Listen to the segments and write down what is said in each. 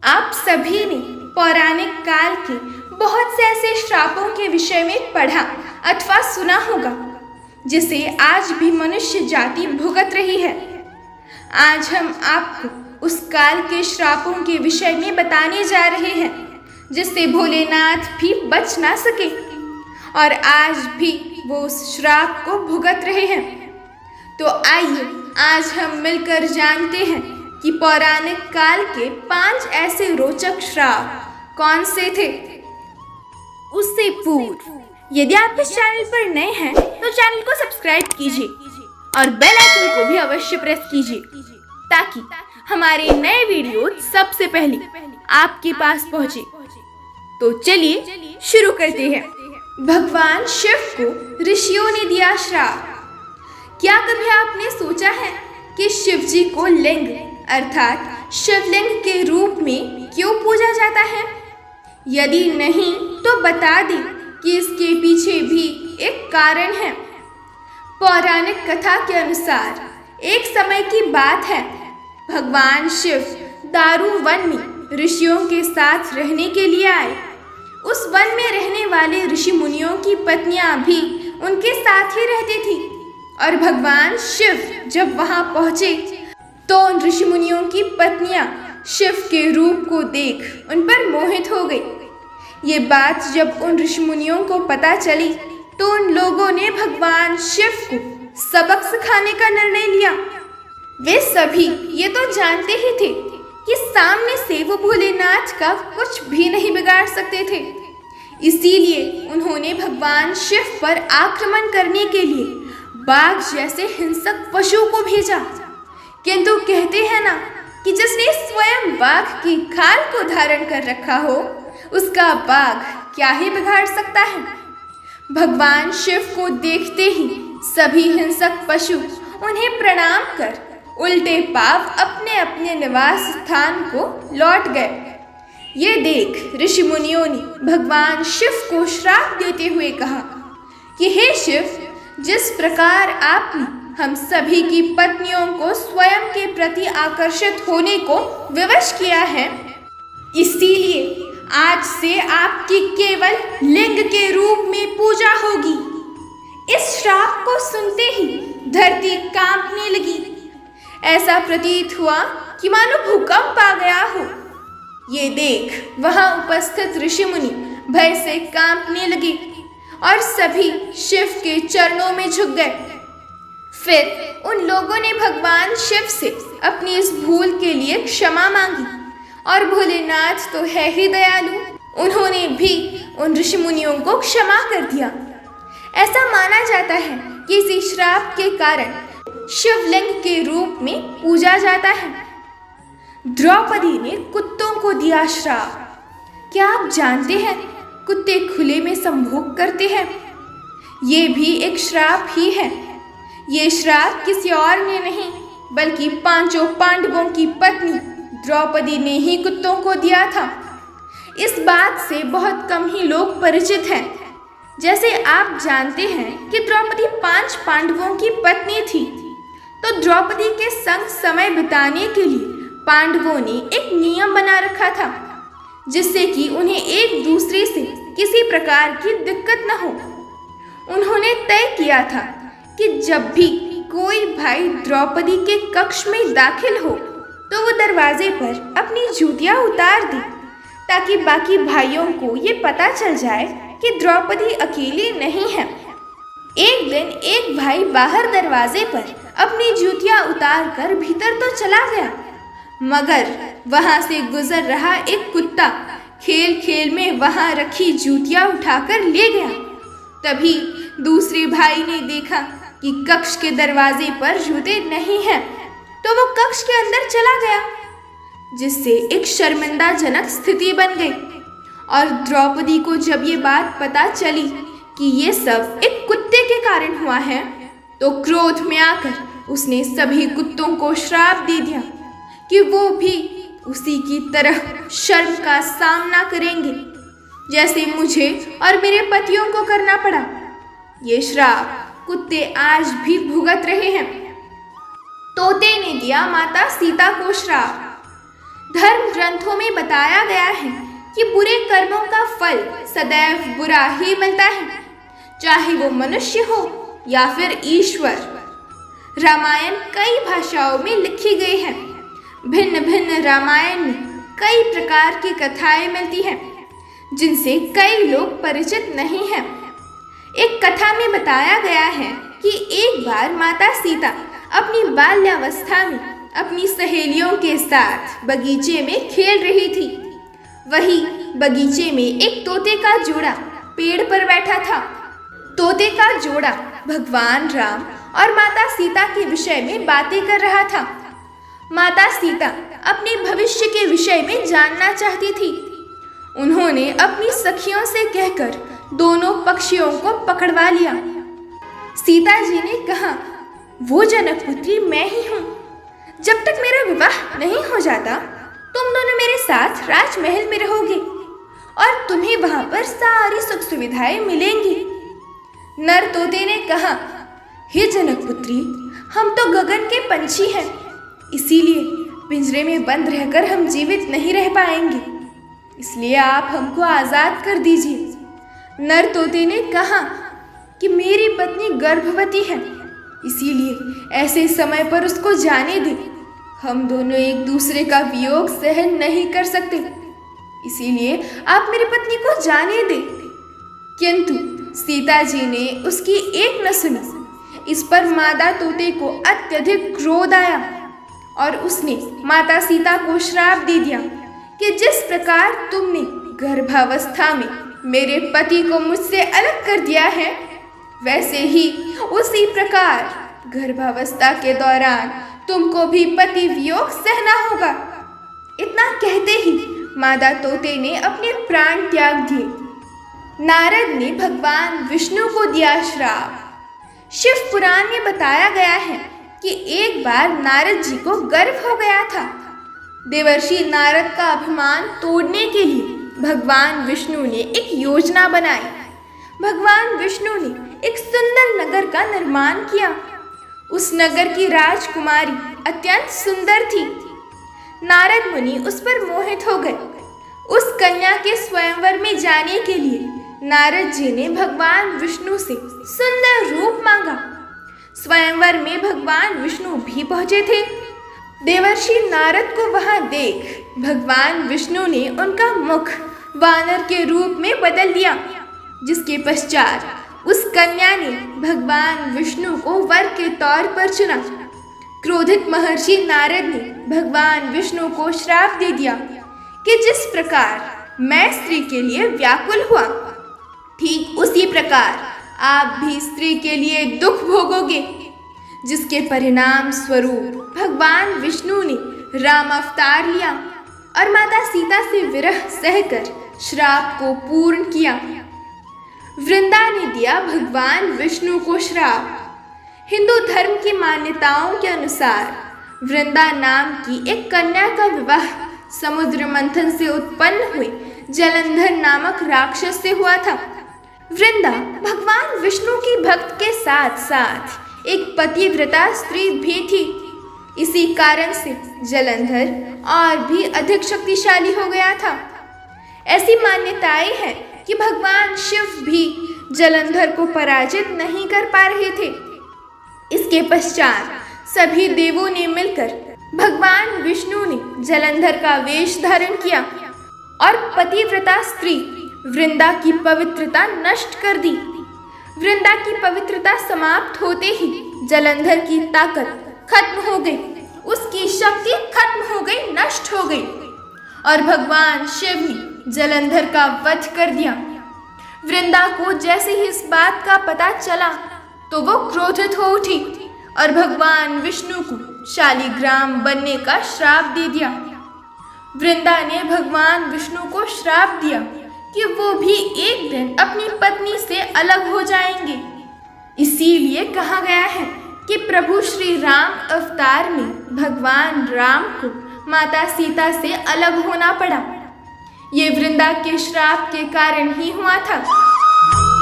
आप सभी ने पौराणिक काल के बहुत से ऐसे श्रापों के विषय में पढ़ा अथवा सुना होगा जिसे आज भी मनुष्य जाति भुगत रही है। आज हम आपको उस काल के श्रापों के विषय में बताने जा रहे हैं जिससे भोलेनाथ भी बच ना सके और आज भी वो उस श्राप को भुगत रहे हैं। तो आइए आज हम मिलकर जानते हैं कि पौराणिक काल के 5 ऐसे रोचक श्राप कौन से थे। उससे पूर्व यदि आप इस चैनल पर नए हैं तो चैनल को सब्सक्राइब कीजिए और बेल आइकन को भी अवश्य प्रेस कीजिए ताकि हमारे नए वीडियो सबसे पहले आपके पास पहुंचे। तो चलिए शुरू करते हैं। भगवान शिव को ऋषियों ने दिया श्राप। क्या कभी आपने सोचा है कि शिव जी को लिंग अर्थात शिवलिंग के रूप में क्यों पूजा जाता है? यदि नहीं तो बता दें कि इसके पीछे भी एक कारण है। पौराणिक कथा के अनुसार एक समय की बात है, भगवान शिव दारू वन में ऋषियों के साथ रहने के लिए आए। उस वन में रहने वाले ऋषि मुनियों की पत्नियां भी उनके साथ ही रहती थी और भगवान शिव जब वहां पहुंचे तो उन ऋषि मुनियों की पत्नियां शिव के रूप को देख उन पर मोहित हो गई। ये बात जब उन ऋषि मुनियों को पता चली तो उन लोगों ने भगवान शिव को सबक सिखाने का निर्णय लिया। वे सभी ये तो जानते ही थे कि सामने से वो भोलेनाथ का कुछ भी नहीं बिगाड़ सकते थे, इसीलिए उन्होंने भगवान शिव पर आक्रमण करने के लिए बाघ जैसे हिंसक पशु को भेजा। किंतु कहते हैं ना कि जिसने स्वयं बाघ की खाल को धारण कर रखा हो उसका बाघ क्या ही बिगाड़ सकता है। भगवान शिव को देखते ही सभी हिंसक पशु उन्हें प्रणाम कर उल्टे पांव अपने अपने निवास स्थान को लौट गए। ये देख ऋषि मुनियों ने भगवान शिव को श्राप देते हुए कहा कि हे शिव, जिस प्रकार आपने हम सभी की पत्नियों को स्वयं के प्रति आकर्षित होने को विवश किया है, इसीलिए आज से आपकी केवल लिंग के रूप में पूजा होगी। इस श्राप को सुनते ही धरती कांपने लगी। ऐसा प्रतीत हुआ कि मानो भूकंप आ गया हो। ये देख वहां उपस्थित ऋषि मुनि भय से कांपने लगे और सभी शिव के चरणों में झुक गए। फिर उन लोगों ने भगवान शिव से अपनी इस भूल के लिए क्षमा मांगी और भोलेनाथ तो है ही दयालु, उन्होंने भी उन ऋषि मुनियों को क्षमा कर दिया। ऐसा माना जाता है कि इसी श्राप के कारण शिवलिंग के रूप में पूजा जाता है। द्रौपदी ने कुत्तों को दिया श्राप। क्या आप जानते हैं कुत्ते खुले में संभोग करते हैं? ये भी एक श्राप ही है। ये श्राप किसी और ने नहीं बल्कि 5 पांडवों की पत्नी द्रौपदी ने ही कुत्तों को दिया था। इस बात से बहुत कम ही लोग परिचित हैं। जैसे आप जानते हैं कि द्रौपदी 5 पांडवों की पत्नी थी, तो द्रौपदी के संग समय बिताने के लिए पांडवों ने एक नियम बना रखा था जिससे कि उन्हें एक दूसरे से किसी प्रकार की दिक्कत न हो। उन्होंने तय किया था कि जब भी कोई भाई द्रौपदी के कक्ष में दाखिल हो तो वो दरवाजे पर अपनी जूतियां उतार दे ताकि बाकी भाइयों को ये पता चल जाए कि द्रौपदी अकेली नहीं है। एक दिन एक भाई बाहर दरवाजे पर अपनी जूतियां उतार कर भीतर तो चला गया, मगर वहां से गुजर रहा एक कुत्ता खेल खेल में वहां रखी जूतियां उठाकर ले गया। तभी दूसरे भाई ने देखा कि कक्ष के दरवाजे पर जूते नहीं हैं, तो वो कक्ष के अंदर चला गया, जिससे एक शर्मिंदाजनक स्थिति बन गई। और द्रौपदी को जब ये बात पता चली कि ये सब एक कुत्ते के कारण हुआ है, तो क्रोध में आकर उसने सभी कुत्तों को श्राप दे दिया कि वो भी उसी की तरह शर्म का सामना करेंगे जैसे मुझे और मेरे पतियों को करना पड़ा। ये श्राप कुत्ते आज भी भुगत रहे हैं। तोते ने दिया माता सीता को श्राप। धर्म ग्रंथों में बताया गया है कि बुरे कर्मों का फल सदैव बुरा ही मिलता है, चाहे वो मनुष्य हो या फिर ईश्वर। रामायण कई भाषाओं में लिखी गई है। भिन्न भिन्न रामायण में कई प्रकार की कथाएं मिलती हैं, जिनसे कई लोग परिचित नहीं हैं। एक कथा में बताया गया है कि एक बार माता सीता अपनी बाल्यावस्था में अपनी सहेलियों के साथ बगीचे में खेल रही थी। वही बगीचे में एक तोते का जोड़ा पेड़ पर बैठा था। तोते का जोड़ा भगवान राम और माता सीता के विषय में बातें कर रहा था। माता सीता अपने भविष्य के विषय में जानना चाहती थी। उन्होंने अपनी सखियों से कहकर दोनों पक्षियों को पकड़वा लिया। सीता जी ने कहा, वो जनक पुत्री मैं ही हूँ। जब तक मेरा विवाह नहीं हो जाता तुम दोनों मेरे साथ राजमहल में रहोगे और तुम्हें वहां पर सारी सुख सुविधाएं मिलेंगी। नर तोते ने कहा, हे जनक पुत्री, हम तो गगन के पंछी हैं, इसीलिए पिंजरे में बंद रहकर हम जीवित नहीं रह पाएंगे, इसलिए आप हमको आजाद कर दीजिए। नर तोते ने कहा कि मेरी पत्नी गर्भवती है, इसीलिए ऐसे समय पर उसको जाने दे। हम दोनों एक दूसरे का वियोग सहन नहीं कर सकते, इसीलिए आप मेरी पत्नी को जाने दे। किंतु सीता जी ने उसकी एक न सुनी। इस पर मादा तोते को अत्यधिक क्रोध आया और उसने माता सीता को श्राप दे दिया कि जिस प्रकार तुमने गर्भावस्था में मेरे पति को मुझसे अलग कर दिया है, वैसे ही उसी प्रकार गर्भावस्था के दौरान तुमको भी पति वियोग सहना होगा। इतना कहते ही मादा तोते ने अपने प्राण त्याग दिए। नारद ने भगवान विष्णु को दिया श्राप। शिव पुराण में बताया गया है कि एक बार नारद जी को गर्व हो गया था। देवर्षि नारद का अभिमान तोड़ने के लिए भगवान विष्णु ने एक योजना बनाई। भगवान विष्णु ने एक सुंदर नगर का निर्माण किया। उस नगर की राजकुमारी अत्यंत सुंदर थी। नारद मुनि उस पर मोहित हो गए। उस कन्या के स्वयंवर में जाने के लिए नारद जी ने भगवान विष्णु से सुंदर रूप मांगा। स्वयंवर में भगवान विष्णु भी पहुंचे थे। देवर्षि नारद को वहां देख भगवान विष्णु ने उनका मुख वानर के रूप में बदल दिया, जिसके पश्चात उस कन्या ने भगवान विष्णु को वर के तौर पर चुना। क्रोधित महर्षि नारद ने भगवान विष्णु को श्राप दे दिया कि जिस प्रकार मैं स्त्री के लिए व्याकुल हुआ, ठीक उसी प्रकार आप भी स्त्री के लिए दुख भोगोगे। जिसके परिणाम स्वरूप भगवान विष्णु ने राम अवतार लिया और माता सीता से विरह सहकर श्राप को पूर्ण किया। वृंदा ने दिया भगवान विष्णु को श्राप। हिंदू धर्म की मान्यताओं के अनुसार वृंदा नाम की एक कन्या का विवाह समुद्र मंथन से उत्पन्न हुए जलंधर नामक राक्षस से हुआ था। वृंदा भगवान विष्णु की भक्त के साथ साथ एक पतिव्रता स्त्री भी थी। इसी कारण से जलंधर और भी अधिक शक्तिशाली हो गया था। ऐसी मान्यताएं हैं कि भगवान शिव भी जलंधर को पराजित नहीं कर पा रहे थे। इसके पश्चात सभी देवों ने मिलकर भगवान विष्णु ने जलंधर का वेश धारण किया और पतिव्रता स्त्री वृंदा की पवित्रता नष्ट कर दी। वृंदा की पवित्रता समाप्त होते ही जलंधर की ताकत खत्म हो गई, उसकी शक्ति खत्म हो गई, नष्ट हो गई और भगवान शिव ने जलंधर का वध कर दिया। वृंदा को जैसे ही इस बात का पता चला तो वो क्रोधित हो उठी और भगवान विष्णु को शालिग्राम बनने का श्राप दे दिया। वृंदा ने भगवान विष्णु को श्राप दिया कि वो भी एक दिन अपनी पत्नी से अलग हो जाएंगे। इसीलिए कहा गया है कि प्रभु श्री राम अवतार में भगवान राम को माता सीता से अलग होना पड़ा। ये वृंदा के श्राप के कारण ही हुआ था।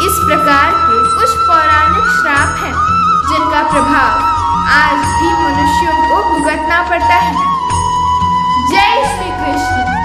इस प्रकार के कुछ पौराणिक श्राप हैं जिनका प्रभाव आज भी मनुष्यों को भुगतना पड़ता है। जय श्री कृष्ण।